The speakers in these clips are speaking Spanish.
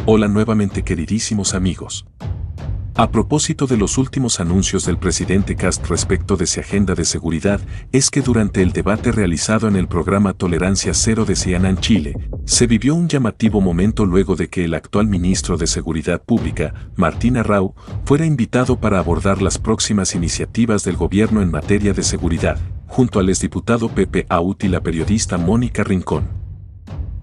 Hola nuevamente queridísimos amigos. A propósito de los últimos anuncios del presidente Kast respecto de su agenda de seguridad, es que durante el debate realizado en el programa Tolerancia Cero de CNN Chile, se vivió un llamativo momento luego de que el actual ministro de Seguridad Pública, Martín Arrau, fuera invitado para abordar las próximas iniciativas del gobierno en materia de seguridad, junto al exdiputado Pepe Aut y la periodista Mónica Rincón.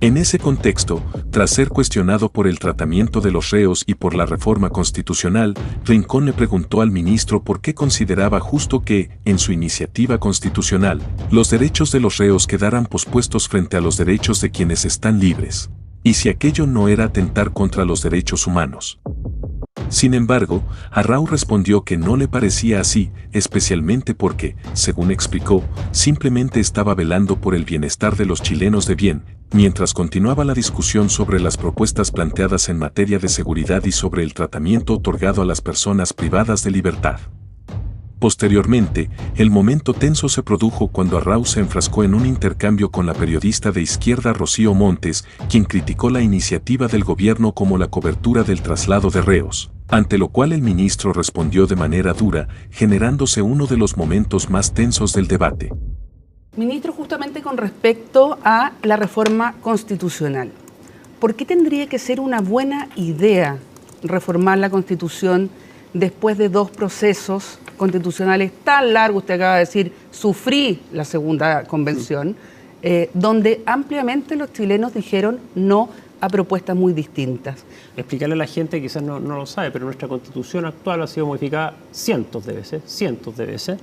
En ese contexto, tras ser cuestionado por el tratamiento de los reos y por la reforma constitucional, Rincón le preguntó al ministro por qué consideraba justo que, en su iniciativa constitucional, los derechos de los reos quedaran pospuestos frente a los derechos de quienes están libres, y si aquello no era atentar contra los derechos humanos. Sin embargo, Arrau respondió que no le parecía así, especialmente porque, según explicó, simplemente estaba velando por el bienestar de los chilenos de bien, mientras continuaba la discusión sobre las propuestas planteadas en materia de seguridad y sobre el tratamiento otorgado a las personas privadas de libertad. Posteriormente, el momento tenso se produjo cuando Arrau se enfrascó en un intercambio con la periodista de izquierda Rocío Montes, quien criticó la iniciativa del gobierno como la cobertura del traslado de reos, ante lo cual el ministro respondió de manera dura, generándose uno de los momentos más tensos del debate. Ministro, justamente con respecto a la reforma constitucional, ¿por qué tendría que ser una buena idea reformar la Constitución después de dos procesos constitucionales tan largos? Usted acaba de decir, sufrí la segunda convención, donde ampliamente los chilenos dijeron no a propuestas muy distintas. Explicarle a la gente, quizás no lo sabe, pero nuestra Constitución actual ha sido modificada cientos de veces.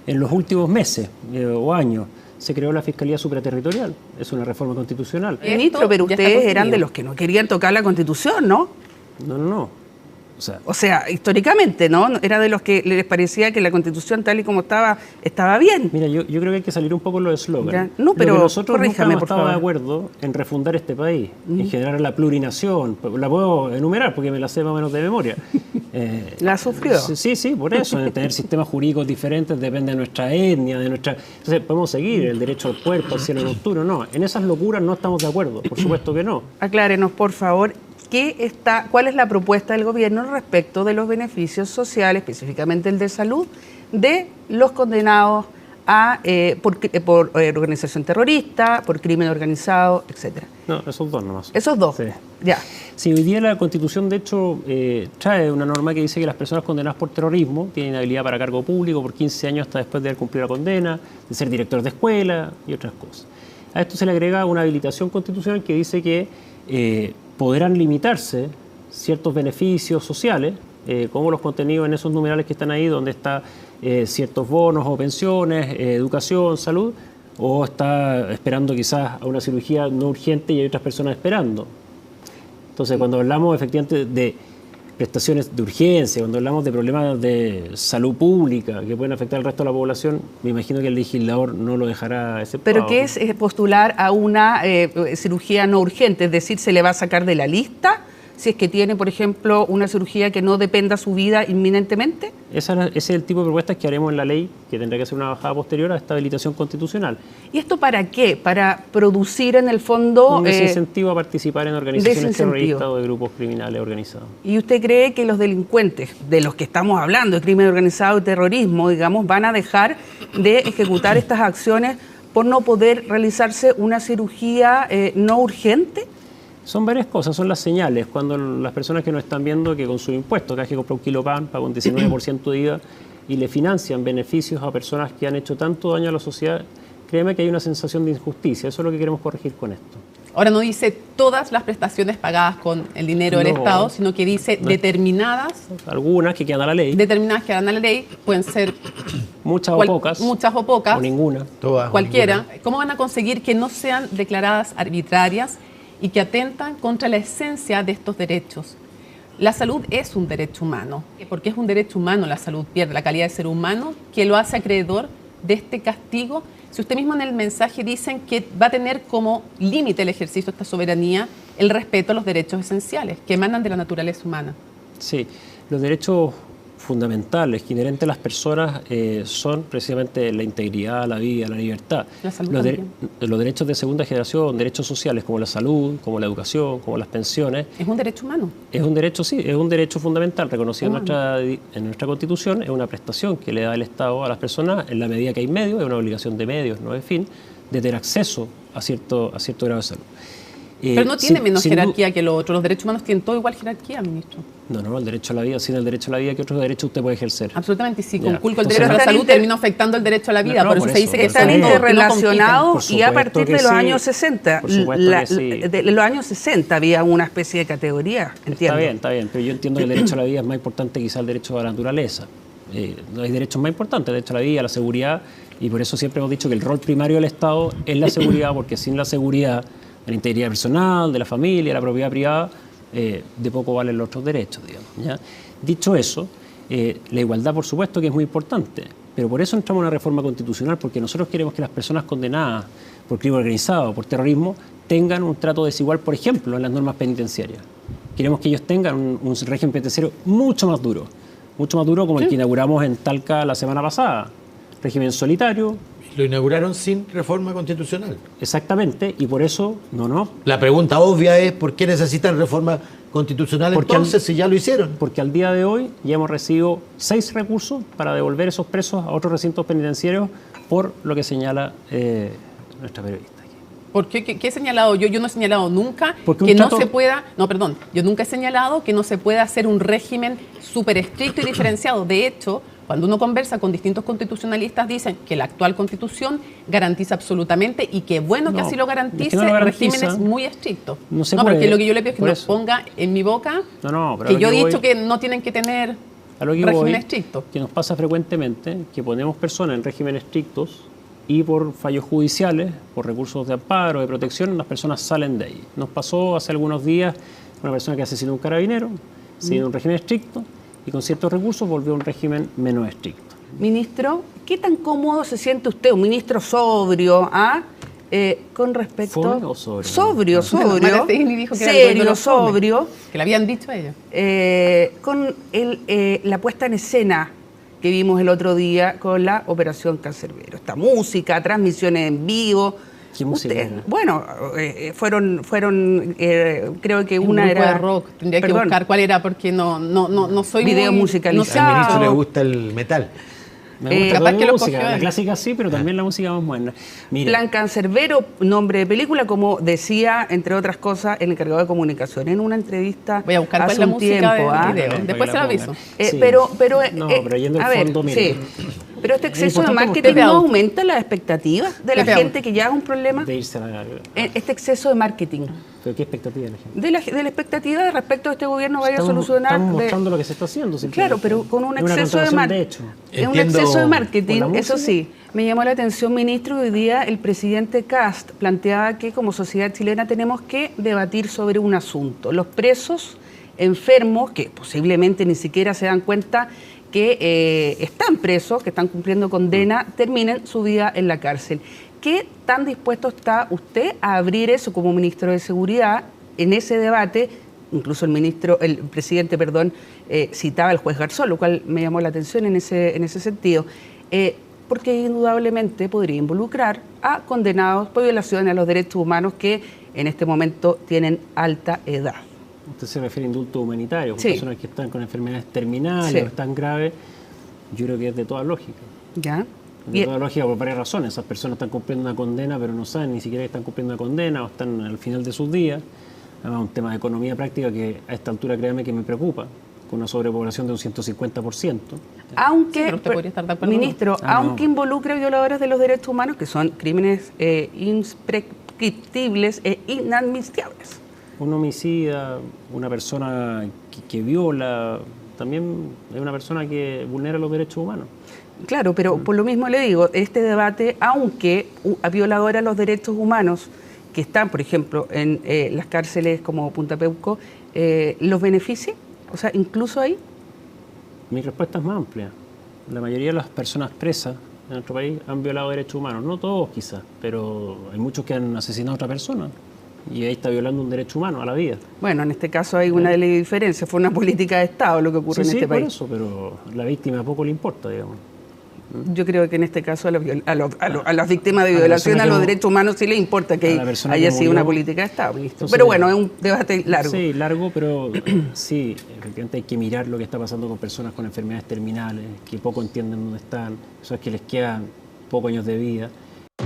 En los últimos meses o años se creó la Fiscalía Supraterritorial. Es una reforma constitucional. Ministro, pero ustedes eran de los que no querían tocar la Constitución, ¿no? No. O sea, históricamente, ¿no? Era de los que les parecía que la Constitución tal y como estaba bien. Mira, yo creo que hay que salir un poco los eslóganes. No, pero nosotros nunca hemos estado de acuerdo en refundar este país, en generar la plurinación. La puedo enumerar porque me la sé más o menos de memoria. ¿La sufrió? Sí, por eso. En tener sistemas jurídicos diferentes depende de nuestra etnia, Entonces, podemos seguir el derecho al puerto, al cielo nocturno. No, en esas locuras no estamos de acuerdo. Por supuesto que no. Aclárenos, por favor. ¿Cuál es la propuesta del gobierno respecto de los beneficios sociales, específicamente el de salud, de los condenados por organización terrorista, por crimen organizado, etcétera? No, esos dos nomás. Esos dos, sí. Ya. Sí, hoy día la Constitución, de hecho, trae una norma que dice que las personas condenadas por terrorismo tienen inhabilidad para cargo público por 15 años hasta después de haber cumplido la condena, de ser director de escuela y otras cosas. A esto se le agrega una habilitación constitucional que dice que podrán limitarse ciertos beneficios sociales, como los contenidos en esos numerales que están ahí, donde está ciertos bonos o pensiones, educación, salud, o está esperando quizás a una cirugía no urgente y hay otras personas esperando. Entonces, cuando hablamos efectivamente de prestaciones de urgencia, cuando hablamos de problemas de salud pública que pueden afectar al resto de la población, me imagino que el legislador no lo dejará exceptuado. ¿Pero qué es postular a una cirugía no urgente? Es decir, ¿se le va a sacar de la lista si es que tiene, por ejemplo, una cirugía que no dependa su vida inminentemente? Ese es el tipo de propuestas que haremos en la ley, que tendrá que ser una bajada posterior a esta habilitación constitucional. ¿Y esto para qué? Para producir en el fondo... Un desincentivo a participar en organizaciones terroristas o de grupos criminales organizados. ¿Y usted cree que los delincuentes, de los que estamos hablando, de crimen organizado y terrorismo, digamos, van a dejar de ejecutar estas acciones por no poder realizarse una cirugía no urgente? Son varias cosas, son las señales. Cuando las personas que nos están viendo que con su impuesto, cada vez que compra un kilo de pan, paga un 19% de IVA y le financian beneficios a personas que han hecho tanto daño a la sociedad, créeme que hay una sensación de injusticia. Eso es lo que queremos corregir con esto. Ahora no dice todas las prestaciones pagadas con el dinero del Estado, sino que dice determinadas. Algunas que quedan a la ley. Determinadas que quedan a la ley, pueden ser muchas o pocas. Muchas o pocas. O ninguna. Todas. Cualquiera. ¿Cómo van a conseguir que no sean declaradas arbitrarias y que atentan contra la esencia de estos derechos? La salud es un derecho humano. Porque es un derecho humano, la salud pierde la calidad de ser humano, que lo hace acreedor de este castigo. Si usted mismo en el mensaje dicen que va a tener como límite el ejercicio de esta soberanía el respeto a los derechos esenciales que emanan de la naturaleza humana. Sí, los derechos fundamentales que inherentes a las personas son precisamente la integridad, la vida, la libertad. La salud Los derechos de segunda generación, derechos sociales como la salud, como la educación, como las pensiones. Es un derecho humano. Es un derecho, sí, es un derecho fundamental reconocido en nuestra Constitución. Es una prestación que le da el Estado a las personas en la medida que hay medios, es una obligación de medios, no de fin, de tener acceso a cierto grado de salud. Pero no tiene menos jerarquía que lo otro. Los derechos humanos tienen todo igual jerarquía, ministro. No, el derecho a la vida, sin el derecho a la vida, ¿qué otros derechos usted puede ejercer? Absolutamente, si Ya. conculco el Entonces, derecho a la están salud, termino afectando el derecho a la vida. No, por eso por se eso, dice que Están Por interrelacionados y a supuesto partir que de los sí. años 60, Por supuesto que sí. de los años 60 había una especie de categoría, entiendo. Está bien, pero yo entiendo que el derecho a la vida es más importante quizá el derecho a la naturaleza. No hay derechos más importantes, el derecho a la vida, a la seguridad, y por eso siempre hemos dicho que el rol primario del Estado es la seguridad, porque sin la seguridad, la integridad personal, de la familia, la propiedad privada, de poco valen los otros derechos, digamos, ¿ya? Dicho eso, la igualdad por supuesto que es muy importante, pero por eso entramos en una reforma constitucional, porque nosotros queremos que las personas condenadas por crimen organizado, por terrorismo, tengan un trato desigual, por ejemplo, en las normas penitenciarias. Queremos que ellos tengan un régimen penitenciario mucho más duro como el que inauguramos en Talca la semana pasada. Régimen solitario. Lo inauguraron sin reforma constitucional. Exactamente, y por eso, La pregunta obvia es ¿por qué necesitan reforma constitucional entonces si ya lo hicieron? porque al día de hoy ya hemos recibido 6 recursos para devolver esos presos a otros recintos penitenciarios por lo que señala nuestra periodista. ¿Por qué? ¿Qué he señalado yo? Yo no he señalado nunca Porque que un trato- no se pueda... No, perdón. Yo nunca he señalado que no se pueda hacer un régimen súper estricto y diferenciado. De hecho, cuando uno conversa con distintos constitucionalistas, dicen que la actual Constitución garantiza absolutamente y qué bueno que No, así lo es que garantice, no lo garantiza. regímenes muy estrictos. No se porque puede, lo que yo le pido es que por no eso. ponga en mi boca Pero que a yo lo he que dicho voy- que no tienen que tener A lo que régimen voy, estricto. que nos pasa frecuentemente, que ponemos personas en régimen estrictos y por fallos judiciales, por recursos de amparo, de protección, las personas salen de ahí. Nos pasó hace algunos días una persona que asesinó a un carabinero, se dio un régimen estricto y con ciertos recursos volvió a un régimen menos estricto. Ministro, ¿qué tan cómodo se siente usted, un ministro sobrio, con respecto... ¿Fome o sobrio? Sobrio, Mara Tegni dijo que era el dueño de serio, los fome. sobrio, Que le habían dicho a ella. con la puesta en escena que vimos el otro día con la Operación Cancerbero. Esta música, transmisiones en vivo. ¿Qué música era? Bueno, fueron creo que Un una grupo era... de rock. Tendría que perdón, buscar cuál era porque no soy Video muy... musicalizado. Al ministro le Chao. gusta el metal. Me gusta capaz toda la que lo música, cogió la él. clásica sí, pero también la música más moderna. Mira, Plan Cancerbero, nombre de película, como decía, entre otras cosas, el encargado de comunicación en una entrevista Voy a buscar cuál hace es la un música tiempo. del ¿ah? video. para que Después la se la pongan. aviso. Sí. Pero yendo al a ver, fondo, mire. sí. Pero este exceso de importante marketing Pepe no Auto. aumenta las expectativas de la Pepe gente, que ya es un problema. de irse a la... Este exceso de marketing, ¿Pero qué expectativa de la gente? de la expectativa de respecto a este gobierno vaya a solucionar. Estamos de- mostrando lo que se está haciendo. Claro, simplemente. pero con un Es una exceso de contratación marketing. de hecho. Es un Entiendo exceso de por marketing, la eso música. sí. Me llamó la atención, ministro, hoy día el presidente Kast planteaba que como sociedad chilena tenemos que debatir sobre un asunto. Los presos enfermos, que posiblemente ni siquiera se dan cuenta que están presos, que están cumpliendo condena, terminen su vida en la cárcel. ¿Qué tan dispuesto está usted a abrir eso como ministro de Seguridad en ese debate? Incluso el presidente, citaba al juez Garzón, lo cual me llamó la atención en ese sentido. Porque indudablemente podría involucrar a condenados por violación a los derechos humanos que en este momento tienen alta edad. Usted se refiere a indultos humanitarios, Sí. personas que están con enfermedades terminales Sí. o están graves. Yo creo que es de toda lógica. ¿Ya? De toda lógica por varias razones. Esas personas están cumpliendo una condena, pero no saben ni siquiera que están cumpliendo una condena o están al final de sus días. Además, un tema de economía práctica que a esta altura, créame que me preocupa, con una sobrepoblación de un 150%. Aunque, Sí, pero usted podría estar de acuerdo, ¿no? ministro, Ah, no. aunque involucre violadores de los derechos humanos, que son crímenes imprescriptibles e inadmisibles. Un homicida, una persona que viola, también es una persona que vulnera los derechos humanos. Claro, pero por lo mismo le digo, este debate, aunque a violadores a los derechos humanos que están, por ejemplo, en las cárceles como Punta Peuco, ¿los beneficia? O sea, incluso ahí. Mi respuesta es más amplia. La mayoría de las personas presas en nuestro país han violado derechos humanos. No todos quizás, pero hay muchos que han asesinado a otra persona. Y ahí está violando un derecho humano a la vida. Bueno, en este caso hay una ley de diferencia, fue una política de Estado lo que ocurre en este país. Sí, por eso, pero a la víctima poco le importa, digamos. Yo creo que en este caso a las víctimas de violación a los derechos humanos sí les importa que haya sido una política de Estado, ministro. Entonces, pero bueno, es un debate largo. Sí, largo, pero sí, efectivamente hay que mirar lo que está pasando con personas con enfermedades terminales, que poco entienden dónde están, eso es que les quedan pocos años de vida.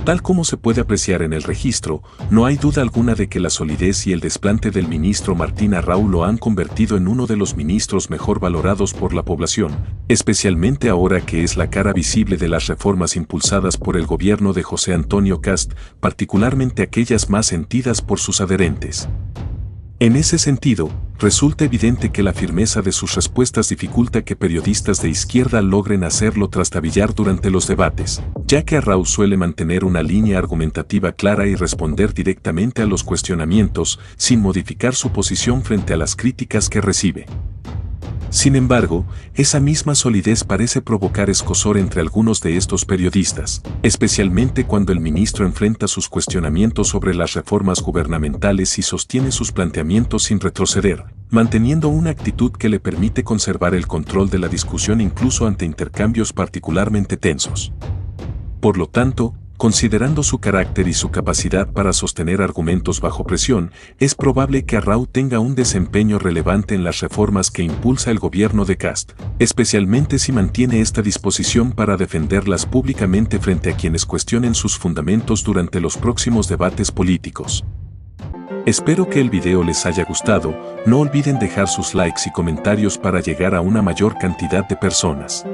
Tal como se puede apreciar en el registro, no hay duda alguna de que la solidez y el desplante del ministro Martín Arrau lo han convertido en uno de los ministros mejor valorados por la población, especialmente ahora que es la cara visible de las reformas impulsadas por el gobierno de José Antonio Kast, particularmente aquellas más sentidas por sus adherentes. En ese sentido, resulta evidente que la firmeza de sus respuestas dificulta que periodistas de izquierda logren hacerlo trastabillar durante los debates, ya que Arrau suele mantener una línea argumentativa clara y responder directamente a los cuestionamientos, sin modificar su posición frente a las críticas que recibe. Sin embargo, esa misma solidez parece provocar escozor entre algunos de estos periodistas, especialmente cuando el ministro enfrenta sus cuestionamientos sobre las reformas gubernamentales y sostiene sus planteamientos sin retroceder, manteniendo una actitud que le permite conservar el control de la discusión incluso ante intercambios particularmente tensos. Por lo tanto, considerando su carácter y su capacidad para sostener argumentos bajo presión, es probable que Arrau tenga un desempeño relevante en las reformas que impulsa el gobierno de Kast, especialmente si mantiene esta disposición para defenderlas públicamente frente a quienes cuestionen sus fundamentos durante los próximos debates políticos. Espero que el video les haya gustado, no olviden dejar sus likes y comentarios para llegar a una mayor cantidad de personas.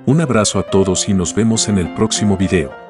Un abrazo a todos y nos vemos en el próximo video.